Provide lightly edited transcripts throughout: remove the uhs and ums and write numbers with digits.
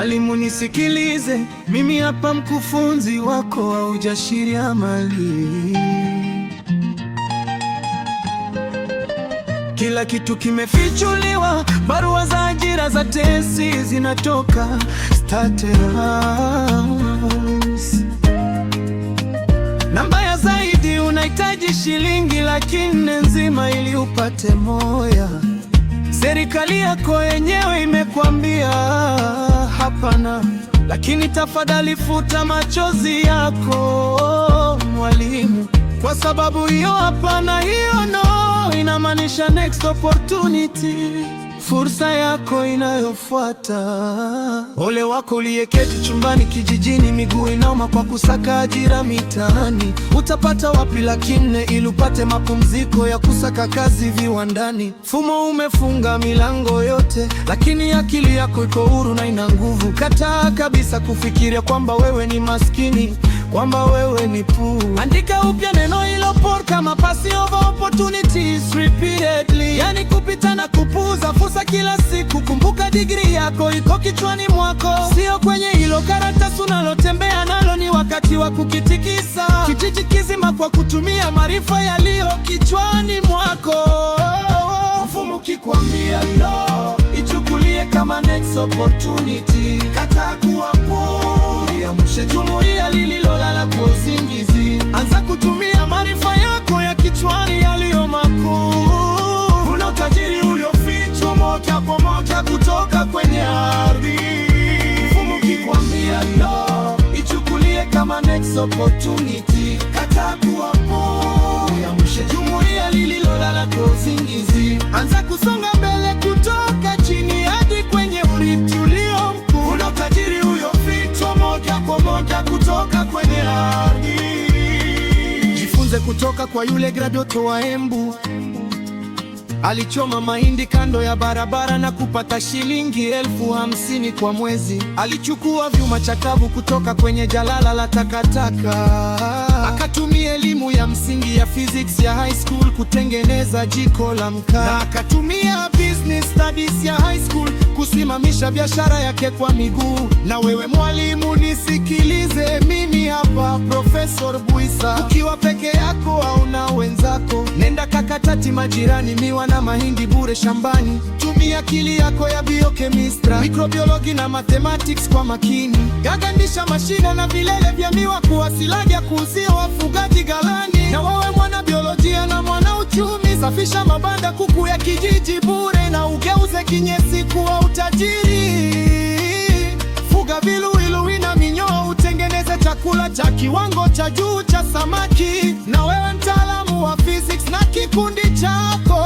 Mwalimu nisikilize, mimi hapa mkufunzi wako wa ujasiriamali. Kila kitu kimefichuliwa, barua za ajira za tesi zinatoka State House. Na mbaya zaidi, unahitaji shilingi 400,000 nzima ili upate moya. Serikali yako yenyewe imekwambia hapana, lakini tafadhali futa machozi yako mwalimu, kwa sababu hiyo hapana, hiyo no inamaanisha next opportunity, fursa yako inayofuata. Ole wako uliyeketi chumbani kijijini, miguu inauma kwa kusaka ajira mitaani. Utapata wapi 400,000 ili upate mapumziko ya kusaka kazi viwandani? Mfumo umefunga milango yote, lakini akili yako iko huru na ina nguvu. Kataa kabisa kufikiria kwamba wewe ni maskini, kwamba wewe ni puu. Andika upya neno hilo poor kama passive opportunities repeatedly, yani kupita na kupuza fursa kila siku. Kumbuka degree yako iko kichwani mwako, sio kwenye hilo karatasi unalotembea nalo. Ni wakati wa kukitikisa kijiji kizima kwa kutumia maarifa yaliyo kichwani mwako. Mfumo ukikwambia no, ichukulie kama next opportunity. Kataa kuwa poor, liamshe jumuiya lililolala kwa usingizi. Anza kutumia maarifa yako ya kichwani yaliyo makuu. Kuna utajiri uliofichwa moja kwa moja kutoka kwenye ardhi. Mfumo ukikwambia no, ichukulie kama next opportunity. Kataa kuwa poor, liamshe jumuiya lililolala kwa usingizi. Anza kusonga mbele kutoka chini hadi kwenye urithi ulio mkuu. Kuna utajiri uliofichwa moja kwa moja kutoka kwenye ardhi. Jifunze kutoka kwa yule graduate wa Embu. Alichoma mahindi kando ya barabara na kupata shilingi 50,000 kwa mwezi. Alichukua vyuma chakavu kutoka kwenye jalala la takataka, akatumia elimu ya msingi ya physics ya high school kutengeneza jiko la mkaa, na akatumia business studies ya high school kusimamisha biashara yake kwa miguu. Na wewe mwalimu nisikilize, mimi hapa Professor Buisa. Ukiwa peke yako au na wenzako, nenda Kakatati majirani, miwa na mahindi bure shambani. Tumia akili yako ya biochemistry, microbiology na mathematics kwa makini. Gagandisha mashine na vilele vya miwa kuwa silaha ya kuuzia wafugaji galani. Na wewe mwana biolojia na mwana uchumi, safisha mabanda kuku ya kijiji bure na ugeuze kinyesi kuwa utajiri. Fuga viluwiluwi na minyoo, utengeneze chakula cha kiwango cha juu cha samaki. Na wewe mtaalamu wa physics na kikundi chako,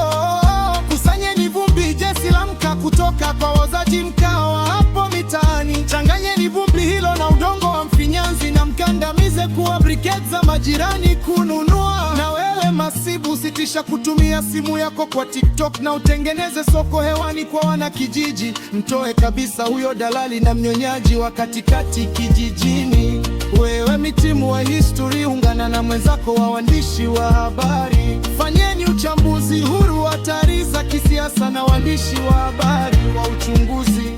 kusanyeni vumbi jesi la mkaa kutoka kwa wauzaji mkaa wa hapo mitaani. Changanyeni vumbi hilo na udongo wa mfinyanzi na mkandamize kuwa briketi za majirani kununua. Na wewe masibu, sitisha kutumia simu yako kwa TikTok na utengeneze soko hewani kwa wana kijiji. Mtoe kabisa huyo dalali na mnyonyaji wa katikati kijijini. Wewe mitimu wa history, ungana na mwenzako wa waandishi wa habari. Fanyeni uchambuzi huru wa taarifa za kisiasa na waandishi wa habari wa uchunguzi.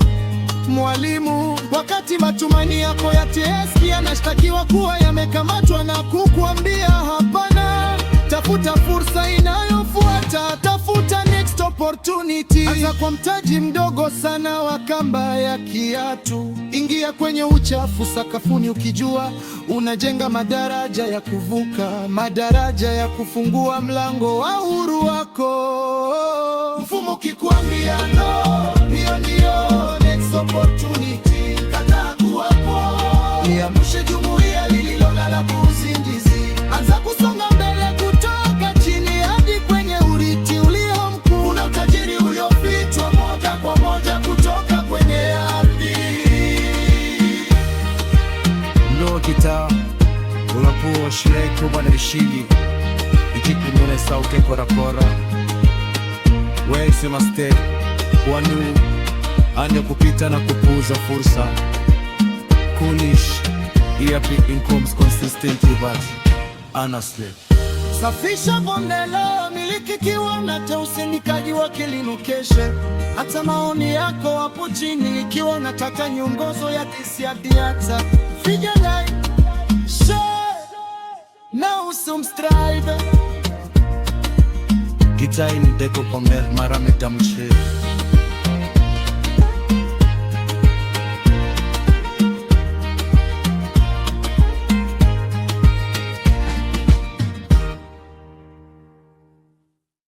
Mwalimu, wakati matumaini yako ya TSC yanashtakiwa kuwa yamekamatwa na kukuambia hapana, tafuta fursa inayofuata, tafuta next opportunity. Anza kwa mtaji mdogo sana wa kamba ya kiatu. Ingia kwenye uchafu sakafuni ukijua unajenga madaraja ya kuvuka, madaraja ya kufungua mlango wa uhuru wako. Mfumo ukikwambia no, hiyo ndio next opportunity. Kataa kuwa poor, liamshe jumuiya lililolala kwa usingizi. Anza kusonga mbele kutoka chini hadi kwenye urithi ulio mkuu. Kuna utajiri uliofichwa moja kwa moja kutoka kwenye ardhi. Ndo kita unapuwa shireko bwana ishigi ikikumune sauke korakora. Wesi maste wanu anja kupita na kupuza fursa. Kunish EAP incomes consistently but honestly. Safisha bonde la miliki kiwanda cha usindikaji wa kilimo keshe. hata maoni yako hapo chini, ikiwa unataka nyongozo ya kisiasa. Vijana share na usubscribe. Gitai ndeko komer mara metamche